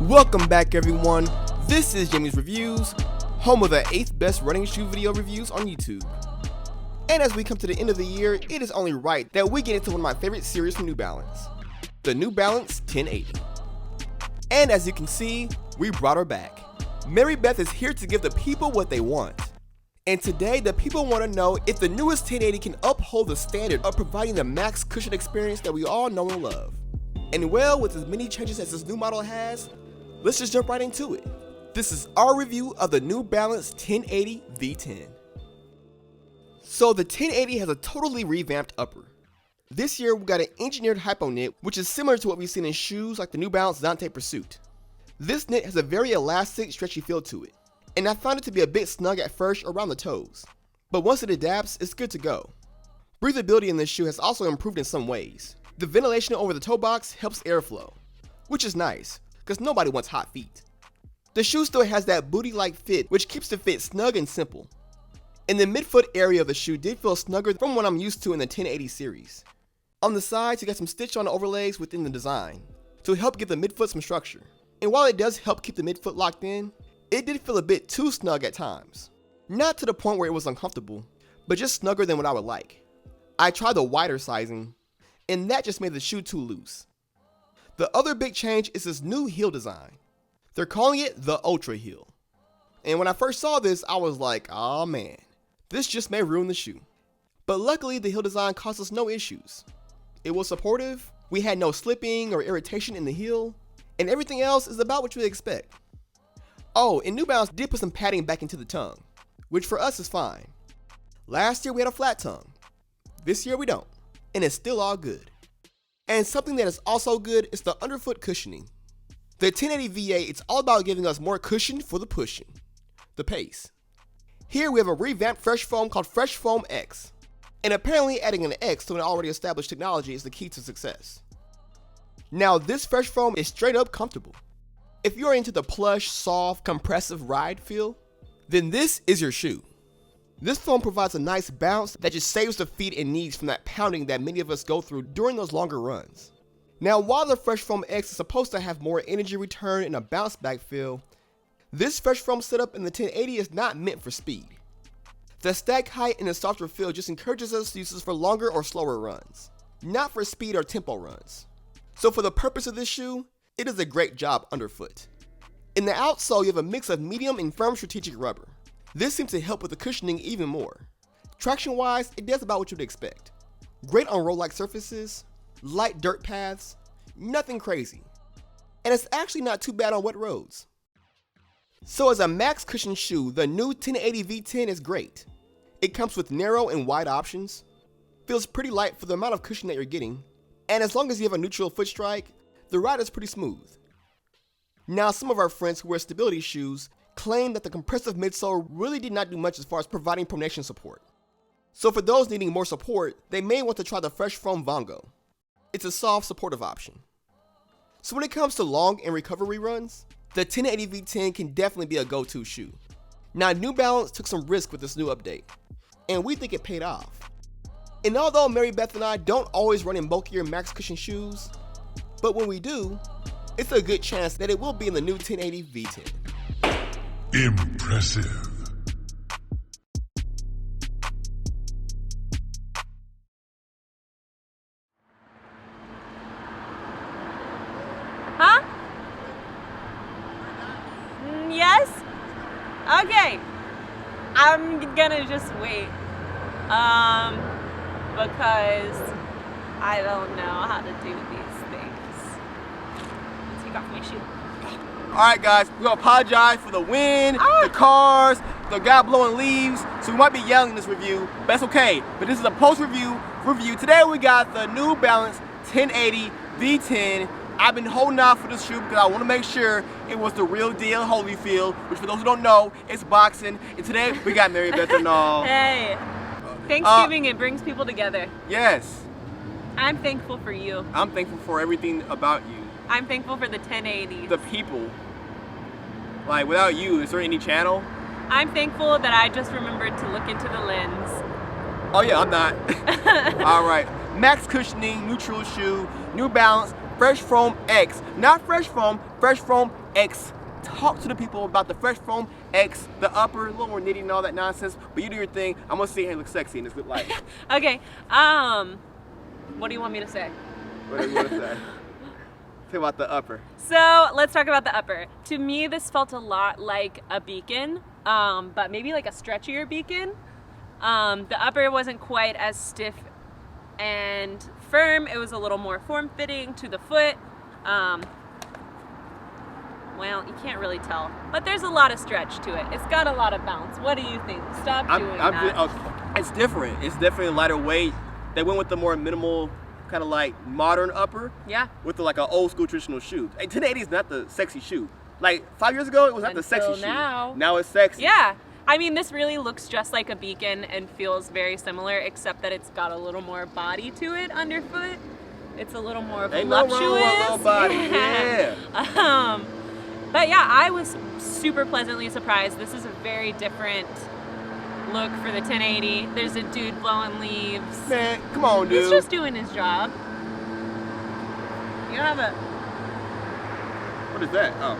Welcome back, everyone. This is Jamie's Reviews, home of the 8th best running shoe video reviews on YouTube. And as we come to the end of the year, it is only right that we get into one of my favorite series from New Balance, the New Balance 1080. And as you can see, we brought her back. Mary Beth is here to give the people what they want. And today, the people want to know if the newest 1080 can uphold the standard of providing the max cushion experience that we all know and love. And well, with as many changes as this new model has, let's just jump right into it. This is our review of the New Balance 1080 V10. So the 1080 has a totally revamped upper. This year we got an engineered hypo knit, which is similar to what we've seen in shoes like the New Balance Dante Pursuit. This knit has a very elastic, stretchy feel to it, and I found it to be a bit snug at first around the toes. But once it adapts, it's good to go. Breathability in this shoe has also improved in some ways. The ventilation over the toe box helps airflow, which is nice, because nobody wants hot feet. The shoe still has that booty-like fit, which keeps the fit snug and simple. And the midfoot area of the shoe did feel snugger from what I'm used to in the 1080 series. On the sides, you got some stitch-on overlays within the design to help give the midfoot some structure. And while it does help keep the midfoot locked in, it did feel a bit too snug at times. Not to the point where it was uncomfortable, but just snugger than what I would like. I tried the wider sizing, and that just made the shoe too loose. The other big change is this new heel design. They're calling it the Ultra Heel. And when I first saw this, I was like, oh man, this just may ruin the shoe. But luckily, the heel design caused us no issues. It was supportive, we had no slipping or irritation in the heel, and everything else is about what you would expect. Oh, and New Balance did put some padding back into the tongue, which for us is fine. Last year we had a flat tongue. This year we don't, and it's still all good. And something that is also good is the underfoot cushioning. The 1080 V8, it's all about giving us more cushion for the pushing, the pace. Here we have a revamped Fresh Foam called Fresh Foam X. And apparently adding an X to an already established technology is the key to success. Now this Fresh Foam is straight up comfortable. If you're into the plush, soft, compressive ride feel, then this is your shoe. This foam provides a nice bounce that just saves the feet and knees from that pounding that many of us go through during those longer runs. Now while the Fresh Foam X is supposed to have more energy return and a bounce back feel, this Fresh Foam setup in the 1080 is not meant for speed. The stack height and the softer feel just encourages us to use this for longer or slower runs, not for speed or tempo runs. So for the purpose of this shoe, it does a great job underfoot. In the outsole, you have a mix of medium and firm strategic rubber. This seems to help with the cushioning even more. Traction wise, it does about what you'd expect. Great on road-like surfaces, light dirt paths, nothing crazy. And it's actually not too bad on wet roads. So as a max cushion shoe, the new 1080 V10 is great. It comes with narrow and wide options, feels pretty light for the amount of cushion that you're getting, and as long as you have a neutral foot strike, the ride is pretty smooth. Now some of our friends who wear stability shoes claim that the compressive midsole really did not do much as far as providing pronation support. So for those needing more support, they may want to try the Fresh Foam Vongo. It's a soft, supportive option. So when it comes to long and recovery runs, the 1080 V10 can definitely be a go-to shoe. Now New Balance took some risk with this new update, and we think it paid off. And although Mary Beth and I don't always run in bulkier max cushion shoes, but when we do, it's a good chance that it will be in the new 1080 V10. Impressive. Huh? Yes? Okay. I'm gonna just wait. Because I don't know how to do these things. Take off my shoe. Alright guys, we gonna apologize for the wind, the cars, the guy blowing leaves, so we might be yelling in this review, but that's okay. But this is a post-review review. Today we got the New Balance 1080 V10. I've been holding out for this shoe because I want to make sure it was the real deal Holyfield, which for those who don't know, it's boxing. And today we got Mary Beth and all. Hey, Thanksgiving, it brings people together. Yes. I'm thankful for you. I'm thankful for everything about you. I'm thankful for the 1080. The people. Like, without you, is there any channel? I'm thankful that I just remembered to look into the lens. Oh yeah, I'm not. All right. Max cushioning, neutral shoe, New Balance, Fresh Foam X. Not Fresh Foam, Fresh Foam X talk to the people about the fresh foam, X the upper, a little more knitting and all that nonsense. But you do your thing. I'm gonna see how you look sexy in this good light. Okay. What do you want me to say? What do you want to say? Talk about the upper. So let's talk about the upper. To me, this felt a lot like a beacon, but maybe like a stretchier beacon. The upper wasn't quite as stiff and firm. It was a little more form-fitting to the foot. Well, you can't really tell, but there's a lot of stretch to it. It's got a lot of bounce. What do you think? Stop doing that. It's different. It's definitely a lighter weight. They went with the more minimal, kind of like modern upper. Yeah. With like an old school traditional shoe. Hey, 1080 is not the sexy shoe. Like 5 years ago, it was not the sexy shoe. Now it's sexy. Yeah. I mean, this really looks just like a beacon and feels very similar, except that it's got a little more body to it underfoot. It's a little more voluptuous. Ain't no wrong with a little body. Yeah. But yeah, I was super pleasantly surprised. This is a very different look for the 1080. There's a dude blowing leaves. Man, come on, dude. He's just doing his job. You have a... What is that? Oh.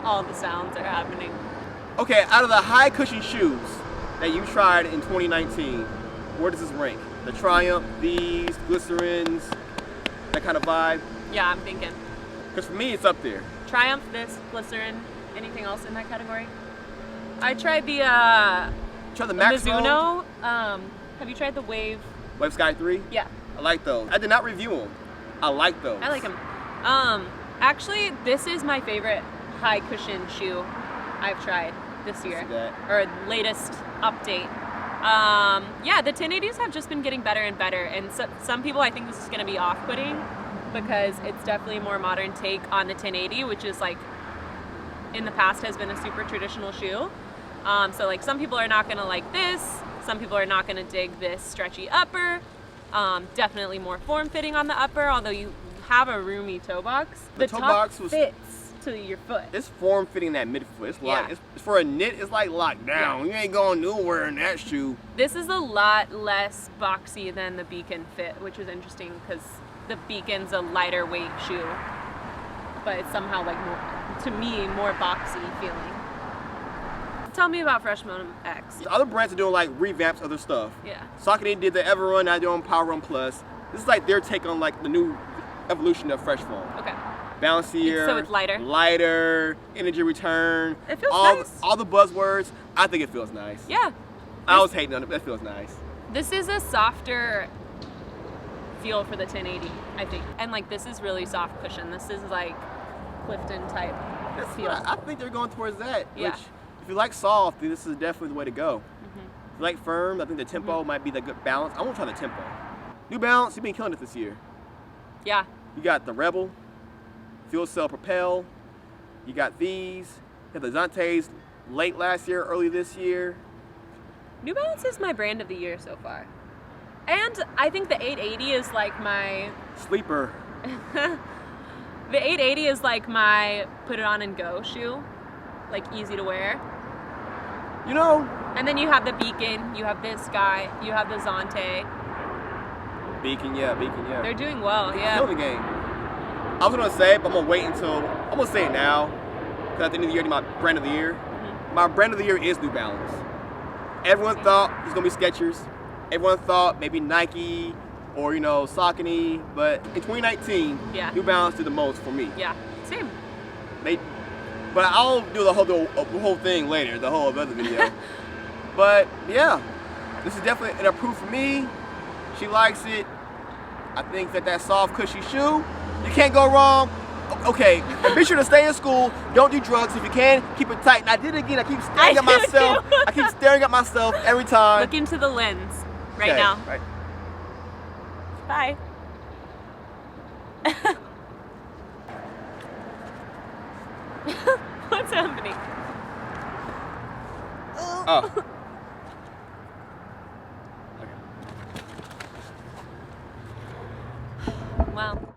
All the sounds are happening. Okay, out of the high cushion shoes that you tried in 2019, where does this rank? The Triumph, these, Glycerins, that kind of vibe? Yeah, I'm thinking. Because for me, it's up there. Triumph, this, Glycerin, anything else in that category? I tried the Max Mizuno. Have you tried the Wave? Wave Sky 3? Yeah. I like those. I did not review them. I like those. I like them. Actually, this is my favorite high cushion shoe I've tried this year, or latest update. Yeah, the 1080s have just been getting better and better, and some people, I think this is going to be off-putting because it's definitely a more modern take on the 1080, which is like in the past has been a super traditional shoe. So like some people are not going to like this, some people are not going to dig this stretchy upper. Definitely more form-fitting on the upper, although you have a roomy toe box. The toe box fits to your foot. It's form-fitting that midfoot. It's like, it's for a knit, it's like locked down. You ain't going nowhere in that shoe. This is a lot less boxy than the Beacon fit, which is interesting because the Beacon's a lighter weight shoe, but it's somehow like more, to me, more boxy feeling. Tell me about Fresh Foam X. The other brands are doing like revamps, other stuff. Yeah. Saucony did the Ever Run, now they're doing Power Run Plus. This is like their take on like the new evolution of Fresh Foam. Okay. Bouncier. So it's lighter. Lighter, energy return. It feels nice. All the buzzwords. I think it feels nice. Yeah. I was hating on it, but it feels nice. This is a softer feel for the 1080, I think. And like this is really soft cushion. This is like Clifton type feel. I think they're going towards that. Yeah. Which, if you like soft, this is definitely the way to go. If you like firm, I think the tempo might be the good balance. I want to try the tempo. New Balance, you've been killing it this year. Yeah. You got the Rebel, Fuel Cell Propel. You got these. You have the Zantes late last year, early this year. New Balance is my brand of the year so far. And I think the 880 is like my... Sleeper. The 880 is like my put it on and go shoe. Like easy to wear. You know. And then you have the Beacon, you have this guy, you have the Zante. Beacon, yeah. They're doing well, yeah. Killing the game. I was gonna say it, but I'm gonna wait until, I'm gonna say it now. Because at the end of the year, my brand of the year. My brand of the year is New Balance. Everyone thought it was gonna be Skechers. Everyone thought maybe Nike or, you know, Saucony. But in 2019, New Balance did the most for me. Yeah, same. But I'll do the whole thing later, the whole other video. But yeah, this is definitely an approve for me. She likes it. I think that soft, cushy shoe, you can't go wrong. Okay, and be sure to stay in school. Don't do drugs. If you can, keep it tight. And I did it again. I keep staring at myself. I keep staring at myself every time. Look into the lens right now. Right. Bye. What's happening? Oh. Wow.